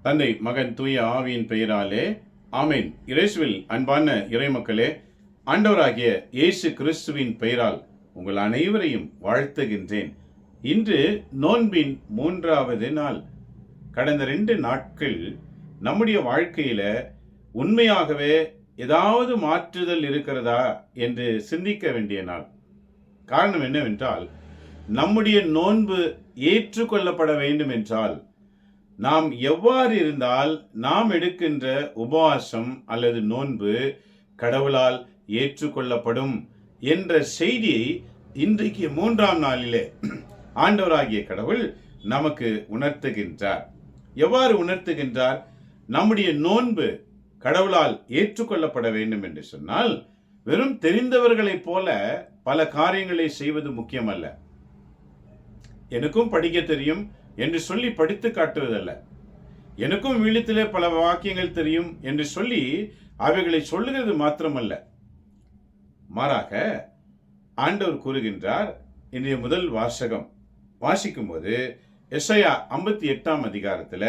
தந்தை மகன் தூய ஆவியின் பெயராலே ஆமேன். இயேசுவில் அன்பான இறைமக்களே, ஆண்டவராகிய இயேசு கிறிஸ்துவின் பெயரால் உங்கள் அனைவரையும் வாழ்த்துகின்றேன். இன்று நோன்பின் 3வது நாள். கடந்த 2 நாட்கள் நம்முடைய வாழ்க்கையில உண்மையாகவே ஏதாவது மாற்றுதல் இருக்கிறதா என்று சிந்திக்க வேண்டிய நாள். காரணம் என்னவென்றால், நம்முடைய நோன்பு ஏற்றுக்கொள்ளப்பட வேண்டும் என்றால் நாம் எவ்வாறு இருந்தால் நாம் எடுக்கின்ற உபவாசம் அல்லது நோன்பு கடவுளால் ஏற்றுக்கொள்ளப்படும் என்ற செய்தியை இன்றைக்கு 3ஆம் நாளிலே ஆண்டவராகிய கடவுள் நமக்கு உணர்த்துகின்றார். எவ்வாறு உணர்த்துகின்றார்? நம்முடைய நோன்பு கடவுளால் ஏற்றுக்கொள்ளப்பட வேண்டும் என்று சொன்னால், வெறும் தெரிந்தவர்களைப் போல பல காரியங்களை செய்வது முக்கியமல்ல. எனக்கும் படிக்க தெரியும் என்று சொல்லி படித்து காட்டுவதல்ல. எனக்கும் விழித்திலே பல வாக்கியங்கள் தெரியும் என்று சொல்லி அவைகளை சொல்லுகிறது மாத்திரமல்ல. மாறாக ஆண்டவர் கூறுகின்றார். இன்றைய முதல் வாசகம் வாசிக்கும் போது எசாயா 58ஆம் அதிகாரத்துல,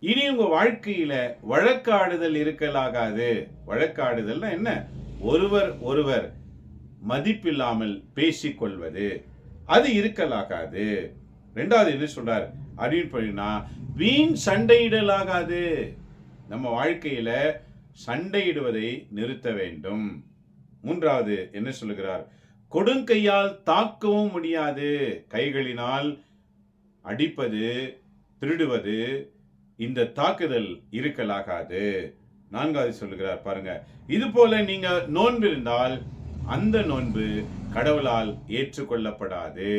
இனி உங்க வாழ்க்கையில வழக்காடுதல் இருக்கலாகாது. வழக்காடுதல்னா என்ன? ஒருவர் மதிப்பில்லாமல் பேசிக்கொள்வது, அது இருக்கலாகாது. 2வது என்ன சொல்றார் அப்படின்னு, வீண் சண்டையிடலாகாது. நம்ம வாழ்க்கையில சண்டையிடுவதை நிறுத்த வேண்டும். 3வது என்ன சொல்லுகிறார்? கொடுங்கையால் தாக்கவும் முடியாது. கைகளினால் அடிப்பது, திருடுவது, இந்த தாக்குதல் இருக்கலாகாது. 4வது சொல்லுகிறார் பாருங்க, இது போல நீங்க நோன்பு இருந்தால் அந்த நோன்பு கடவுளால் ஏற்றுக்கொள்ளப்படாது.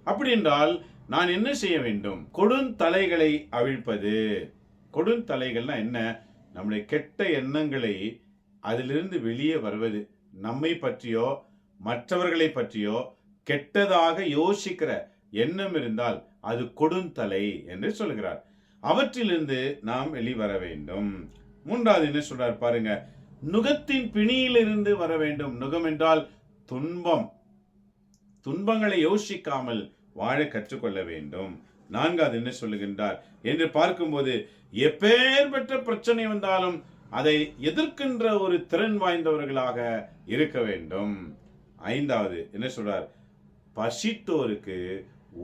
அப்படி என்றால் நான் என்ன செய்ய வேண்டும்? கொடுந்தலைகளை அவிழ்ப்பது. கொடுந்தலைகள்னா என்ன? நம்முடைய கெட்ட எண்ணங்களை அதிலிருந்து வெளியே வருவது. நம்மை பற்றியோ மற்றவர்களை பற்றியோ கெட்டதாக யோசிக்கிற எண்ணம் இருந்தால் அது கொடுந்தலை என்று சொல்கிறார். அவற்றிலிருந்து நாம் வெளிவர வேண்டும். 3வது என்ன சொல்றார் பாருங்க, நுகத்தின் பிணியிலிருந்து வர வேண்டும். நுகம் என்றால் துன்பம். துன்பங்களை யோசிக்காமல் வாழ கற்றுக்கொள்ள வேண்டும். 4வது என்ன சொல்லுகின்றார் என்று பார்க்கும்போது, எப்பேற்பட்ட பிரச்சனை வந்தாலும் அதை எதிர்க்கின்ற ஒரு திறன் வாய்ந்தவர்களாக இருக்க வேண்டும். 5வது என்ன சொல்றார்? பசித்தோருக்கு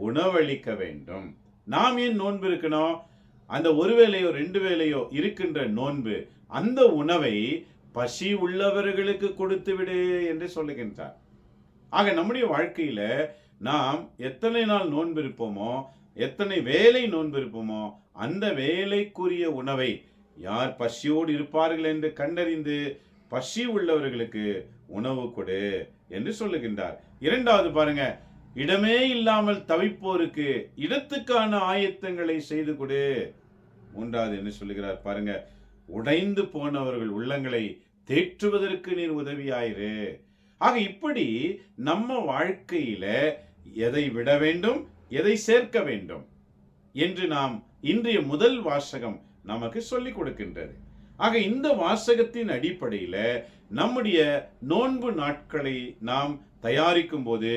உணவளிக்க வேண்டும். நாம் ஏன் நோன்பு இருக்கணும்? அந்த ஒரு வேளையோ 2 வேளையோ இருக்கின்ற நோன்பு, அந்த உணவை பசி உள்ளவர்களுக்கு கொடுத்து விடு என்று சொல்லுகின்றார். ஆக நம்முடைய வாழ்க்கையில நாம் எத்தனை நாள் நோன்பு இருப்போமோ, எத்தனை வேலை நோன்பு இருப்போமோ, அந்த வேலைக்குரிய உணவை யார் பசியோடு இருப்பார்கள் என்று கண்டறிந்து பசி உள்ளவர்களுக்கு உணவு கொடு என்று சொல்லுகின்றார். 2வது பாருங்க, இடமே இல்லாமல் தவிப்போருக்கு இடத்துக்கான ஆயத்தங்களை செய்து கொடு. 3வது என்ன சொல்லுகிறார் பாருங்க, உடைந்து போனவர்கள் உள்ளங்களை தேற்றுவதற்கு நீர் உதவியாயிரு. ஆக இப்படி நம்ம வாழ்க்கையில எதை விட வேண்டும், எதை சேர்க்க வேண்டும் என்று நாம் இன்றைய முதல் வாசகம் நமக்கு சொல்லிக் கொடுக்கின்றது. ஆக இந்த வாசகத்தின் அடிப்படையில நம்முடைய நோன்பு நாட்களை நாம் தயாரிக்கும் போது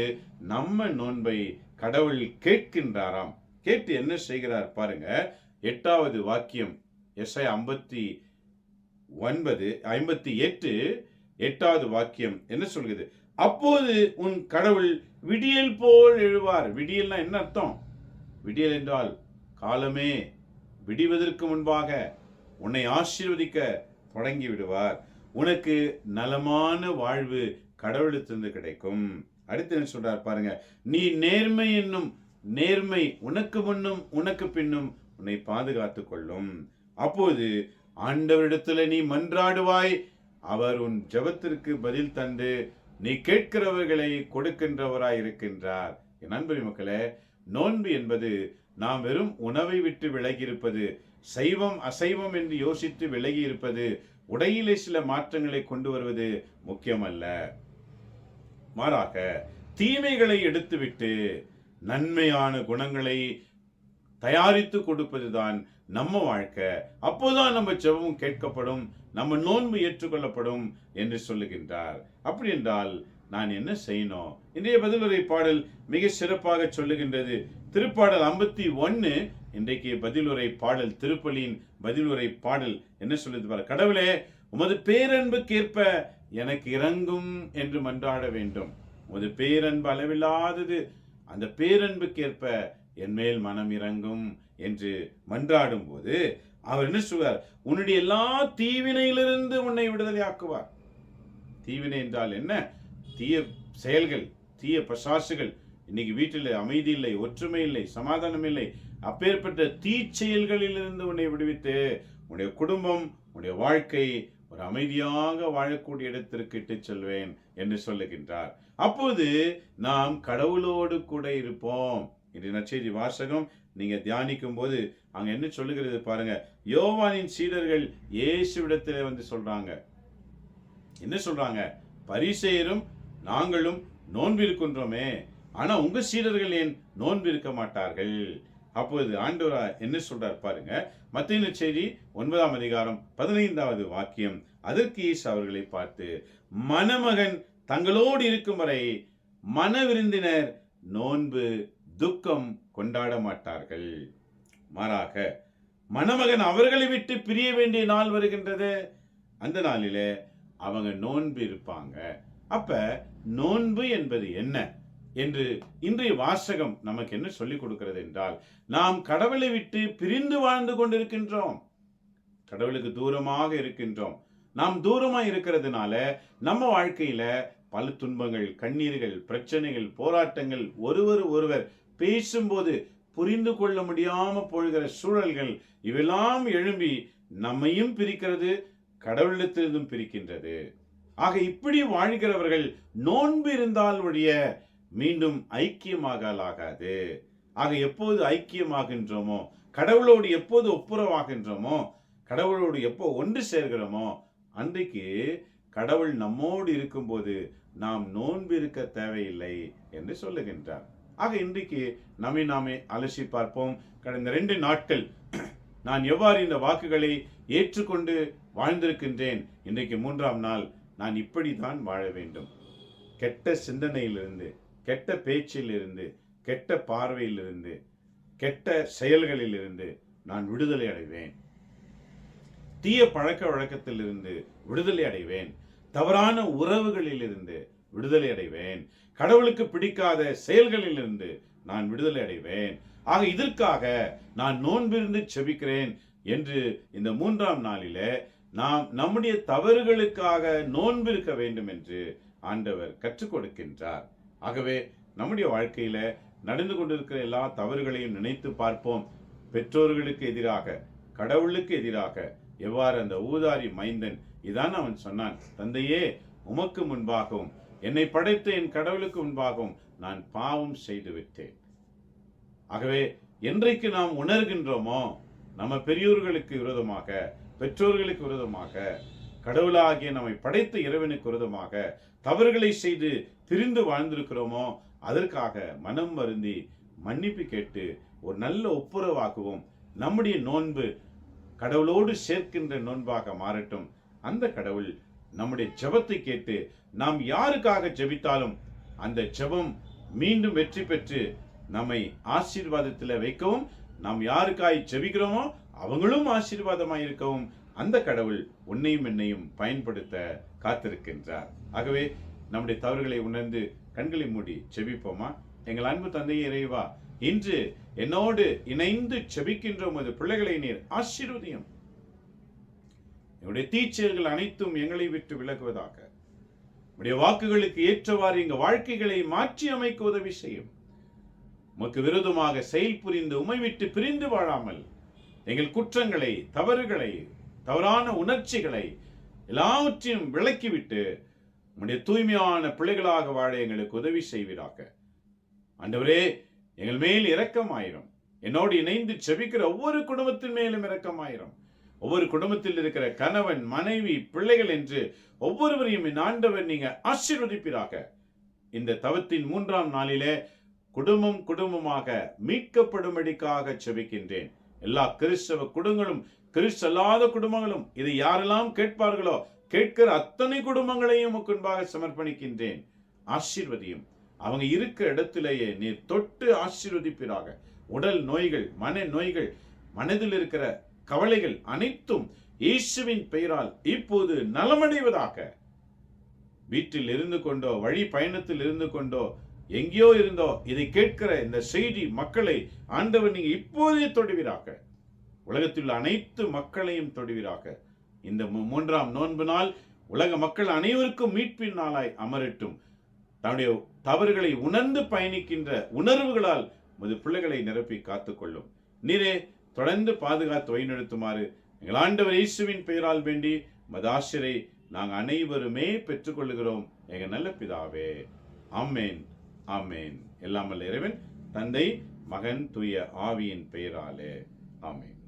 நம்ம நோன்பை கடவுள் கேட்கின்றாராம். கேட்டு என்ன செய்கிறார் பாருங்க. 8வது வாக்கியம், எசாயா 58 8வது வாக்கியம் என்ன சொல்கிறது? அப்போது உன் கடவுள் விடியல் போல் எழுவார். விடியல்னா என்ன அர்த்தம்? விடியல் என்றால் காலமே விடிவதற்கு முன்பாக உன்னை ஆசீர்வதிக்க தொடங்கி விடுவார். உனக்கு நலமான வாழ்வு கடவுளிடத்திலிருந்து கிடைக்கும். அடுத்து என்ன சொல்றார் பாருங்க, நீ நேர்மை என்னும் நேர்மை உனக்கு முன்னும் உனக்கு பின்னும் உன்னை பாதுகாத்துக் கொள்ளும். அப்போது ஆண்டவரிடத்துல நீ மன்றாடுவாய், அவர் உன் ஜெபத்திற்கு பதில் தந்து நீ கேட்கிறவர்களை கொடுக்கின்றவராய் இருக்கின்றார். என் அன்பு மக்களே, நோன்பு என்பது நாம் வெறும் உணவை விட்டு விலகி இருப்பது, சைவம் அசைவம் என்று யோசித்து விலகி இருப்பது, உடையிலே சில மாற்றங்களை கொண்டு வருவது முக்கியமல்ல. மாறாக தீமைகளை எடுத்துவிட்டு நன்மையான குணங்களை தயாரித்து கொடுப்பதுதான் நம்ம வாழ்க்கை. அப்போதான் நம்ம ஜெபம் கேட்கப்படும், நம்ம நோன்பு ஏற்றுக்கொள்ளப்படும் என்று சொல்லுகின்றார். அப்படி என்றால் நான் என்ன செய்யணும்? இன்றைய பதிலுரை பாடல் மிக சிறப்பாக சொல்லுகின்றது. திருப்பாடல் 51 இன்றைக்கு பதிலுரை பாடல், திருப்பலியின் பதிலுரை பாடல் என்ன சொல்லுது பாரு. கடவுளே, உமது பேரன்புக்கேற்ப எனக்கு இறங்கும் என்று மன்றாட வேண்டும். உமது பேரன்பு அளவில்லாதது, அந்த பேரன்புக்கேற்ப என் மேல் மனம் இறங்கும் என்று மன்றாடும் போது அவர் என்ன சொல்வார்? உன்னுடைய எல்லா தீவினையிலிருந்து உன்னை விடுதலை ஆக்குவார். தீவினை என்றால் என்ன? தீய செயல்கள், தீய பசாசுகள். இன்னைக்கு வீட்டில் அமைதி இல்லை, ஒற்றுமை இல்லை, சமாதானம் இல்லை. அப்பேற்பட்ட தீச்செயல்களிலிருந்து உன்னை விடுவித்து உன்னுடைய குடும்பம், உன்னுடைய வாழ்க்கை ஒரு அமைதியாக வாழக்கூடிய இடத்திற்கு இட்டு செல்வேன் என்று சொல்லுகின்றார். அப்போது நாம் கடவுளோடு கூட இருப்போம். இன்றைய நற்செய்தி வாசகம் நீங்க தியானிக்கும் போது அங்க என்ன சொல்லுகிறது பாருங்க. யோவானின் சீடர்கள் இயேசுவிடத்திலே வந்து சொல்றாங்க. என்ன சொல்றாங்க? பரிசேயரும் நாங்களும் நோன்பு இருக்கின்றோமே, ஆனா உங்க சீடர்கள் ஏன் நோன்பு இருக்க மாட்டார்கள்? அப்போது ஆண்டவர் என்ன சொல்றார் பாருங்க. மத்தேயு நற்செய்தி 9ஆம் அதிகாரம் 15வது வாக்கியம். அதற்கு இயேசு அவர்களை பார்த்து, மணமகன் தங்களோடு இருக்கும் வரை மன விருந்தினர் நோன்பு துக்கம் கொண்டாட மாட்டார்கள். மாறாக மணமகன் அவர்களை விட்டு பிரிய வேண்டிய நாள் வருகின்றது. அந்த நாளிலே அவங்க நோன்பு இருப்பாங்க. அப்ப நோன்பு என்பது என்ன என்று இன்றைய வாசகம் நமக்கு என்ன சொல்லிக் கொடுக்கிறது என்றால், நாம் கடவுளை விட்டு பிரிந்து வாழ்ந்து கொண்டிருக்கின்றோம். கடவுளுக்கு தூரமாக இருக்கின்றோம். நாம் தூரமாக இருக்கிறதுனால நம்ம வாழ்க்கையில பல துன்பங்கள், கண்ணீர்கள், பிரச்சனைகள், போராட்டங்கள், ஒருவர் பேசும்போது புரிந்து கொள்ள முடியாம போகிற சூழல்கள் இவெல்லாம் எழும்பி நம்மையும் பிரிக்கிறது, கடவுளிடத்திலிருந்தும் பிரிக்கின்றது. ஆக இப்படி வாழ்கிறவர்கள் நோன்பு இருந்தால் ஒழிய மீண்டும் ஐக்கியமாகலாகாது. ஆக எப்போது ஐக்கியமாகின்றோமோ, கடவுளோடு எப்போது ஒப்புரவாகின்றோமோ, கடவுளோடு எப்போ ஒன்று சேர்கிறோமோ, அன்றைக்கு கடவுள் நம்மோடு இருக்கும்போது நாம் நோன்பு இருக்க தேவையில்லை என்று சொல்லுகின்றார். ஆக இன்றைக்கு நாமே அலசி பார்ப்போம். கடந்த 2 நாட்கள் நான் எவ்வாறு இந்த வாக்குகளை ஏற்றுக்கொண்டு வாழ்ந்திருக்கின்றேன். இன்றைக்கு 3ஆம் நாள் நான் இப்படித்தான் வாழ வேண்டும். கெட்ட சிந்தனையிலிருந்து, கெட்ட பேச்சிலிருந்து, கெட்ட பார்வையிலிருந்து, கெட்ட செயல்களிலிருந்து நான் விடுதலை அடைவேன். தீய பழக்க வழக்கத்திலிருந்து விடுதலை அடைவேன். தவறான உறவுகளிலிருந்து விடுதலை அடைவேன். கடவுளுக்கு பிடிக்காத செயல்களிலிருந்து நான் விடுதலை அடைவேன். ஆக இதற்காக நான் நோன்பிருந்து செபிக்கிறேன் என்று இந்த 3ஆம் நாளிலே நாம் நம்முடைய தவறுகளுக்காக நோன்பு இருக்க வேண்டும் என்று ஆண்டவர் கற்றுக் கொடுக்கின்றார். ஆகவே நம்முடைய வாழ்க்கையில நடந்து கொண்டிருக்கிற எல்லா தவறுகளையும் நினைத்து பார்ப்போம். பெற்றோர்களுக்கு எதிராக, கடவுளுக்கு எதிராக எவ்வாறு அந்த ஊதாரி மைந்தன் இதான் அவன் சொன்னான், தந்தையே உமக்கு முன்பாகவும் என்னை படைத்த என் கடவுளுக்கு முன்பாகவும் நான் பாவம் செய்து விட்டேன். ஆகவே என்றைக்கு நாம் உணர்கின்றோமோ நம்ம பெரியோர்களுக்கு விரோதமாக, பெற்றோர்களுக்கு விரோதமாக, கடவுளாகிய நம்மை படைத்த இறைவனுக்கு விரோதமாக தவறுகளை செய்து பிரிந்து வாழ்ந்திருக்கிறோமோ, அதற்காக மனம் வருந்தி மன்னிப்பு கேட்டு ஒரு நல்ல ஒப்புரவாக்குவோம். நம்முடைய நோன்பு கடவுளோடு சேர்க்கின்ற நோன்பாக மாறட்டும். அந்த கடவுள் நம்முடைய ஜெபத்தை கேட்டு நாம் யாருக்காக ஜெபித்தாலும் அந்த ஜெபம் மீண்டும் வெற்றி பெற்று நம்மை ஆசீர்வாதத்தில் வைக்கவும், நாம் யாருக்காய் ஜெபிக்கிறோமோ அவங்களும் ஆசீர்வாதமாய் இருக்கவும் அந்த கடவுள் உன்னையும் என்னையும் பயன்படுத்த காத்திருக்கின்றார். ஆகவே நம்முடைய தவறுகளை உணர்ந்து கண்களை மூடி ஜெபிப்போமா? எங்கள் அன்பு தந்தையே இறைவா, இன்று என்னோடு இணைந்து ஜெபிக்கின்ற உமது பிள்ளைகளை நீர் ஆசீர்வதியும். என்னுடைய தீச்செயல்கள் அனைத்தும் எங்களை விட்டு விலகுவதாக. உடைய வாக்குகளுக்கு ஏற்றவாறு எங்கள் வாழ்க்கைகளை மாற்றி அமைக்க உதவி செய்யும். உமக்கு விரோதமாக செயல் புரிந்து உமை விட்டு பிரிந்து வாழாமல் எங்கள் குற்றங்களை, தவறுகளை, தவறான உணர்ச்சிகளை எல்லாவற்றையும் விலக்கிவிட்டு உம்முடைய தூய்மையான பிள்ளைகளாக வாழ எங்களுக்கு உதவி செய்வீராக. ஆண்டவரே, எங்கள் மேல் இரக்கமாயிரும். என்னோடு இணைந்து செபிக்கிற ஒவ்வொரு குடும்பத்தின் மேலும் இரக்கமாயிரும். ஒவ்வொரு குடும்பத்தில் இருக்கிற கணவன், மனைவி, பிள்ளைகள் என்று ஒவ்வொருவரையும் என் ஆண்டவர் நீங்க ஆசீர்வதிப்பீராக. இந்த தவத்தின் 3ஆம் நாளிலே குடும்பம் குடும்பமாக மீட்கப்படும்படிக்காக செபிக்கின்றேன். எல்லா கிறிஸ்தவ குடும்பங்களும், கிறிஸ்தல்லாத குடும்பங்களும், இதை யாரெல்லாம் கேட்பார்களோ கேட்கிற அத்தனை குடும்பங்களையும் முன்பாக சமர்ப்பணிக்கின்றேன். ஆசீர்வதியும். அவங்க இருக்கிற இடத்திலேயே நீர் தொட்டு ஆசீர்வதிப்பீராக. உடல் நோய்கள், மன நோய்கள், மனதில் இருக்கிற கவலைகள் அனைத்தும் இயேசுவின் பெயரால் இப்போது நலமடைவதாக. வீட்டில் இருந்து கொண்டோ, வழி பயணத்தில் இருந்து கொண்டோ, எங்கேயோ இருந்தோ இதை கேட்கிற இந்த செய்தி மக்களை ஆண்டவர் நீங்க இப்போதே தொடுவீராக. உலகத்தில் உள்ள அனைத்து மக்களையும் தொடுவீராக. இந்த 3ஆம் நோன்பு நாள் உலக மக்கள் அனைவருக்கும் மீட்பின் நாளாய் அமரட்டும். தன்னுடைய தவறுகளை உணர்ந்து பயணிக்கின்ற உணர்வுகளால் உமது பிள்ளைகளை நிரப்பி காத்துக்கொள்ளும். நீரே தொடர்ந்து பாதுகாத்து வழிநடத்துமாறு எங்கள் ஆண்டவர் இயேசுவின் பெயரால் வேண்டி உமது ஆசிரை நாங்கள் அனைவருமே பெற்றுக்கொள்கிறோம் எங்கள் நல்ல பிதாவே. ஆமேன், ஆமேன். எல்லாம் வல்ல இறைவன், தந்தை, மகன், தூய ஆவியின் பெயராலே. ஆமேன்.